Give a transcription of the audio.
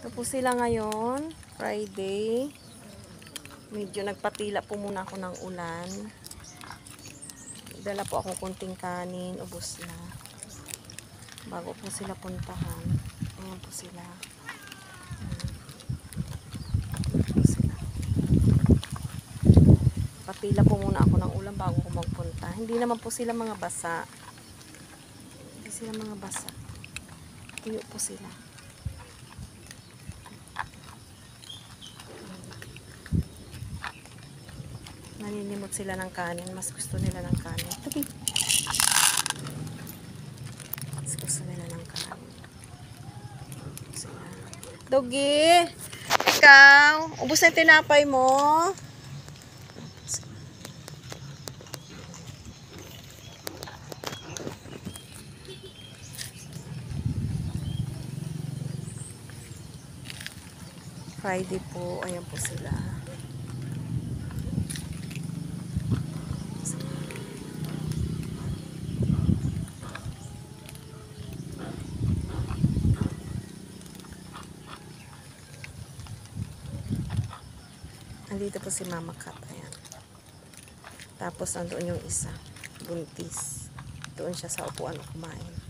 Ito po sila ngayon, Friday. Medyo nagpatila po muna ako ng ulan. Dala po ako kunting kanin, ubos na. Bago po sila puntahan. Ayan po sila. Patila po muna ako ng ulan bago ko magpunta. Hindi naman po sila mga basa. Hindi sila mga basa. Tuyo po sila. Naninimot sila ng kanin. Mas gusto nila ng kanin. Tabi. Mas gusto nila ng kanin. Sila. Doggy! Ikaw! Ubus na yung tinapay mo. Friday po. Ayan po sila. Andito po si Mama Cat. Ayan. Tapos nandoon yung isa. Buntis. Doon siya sa upuan kumain.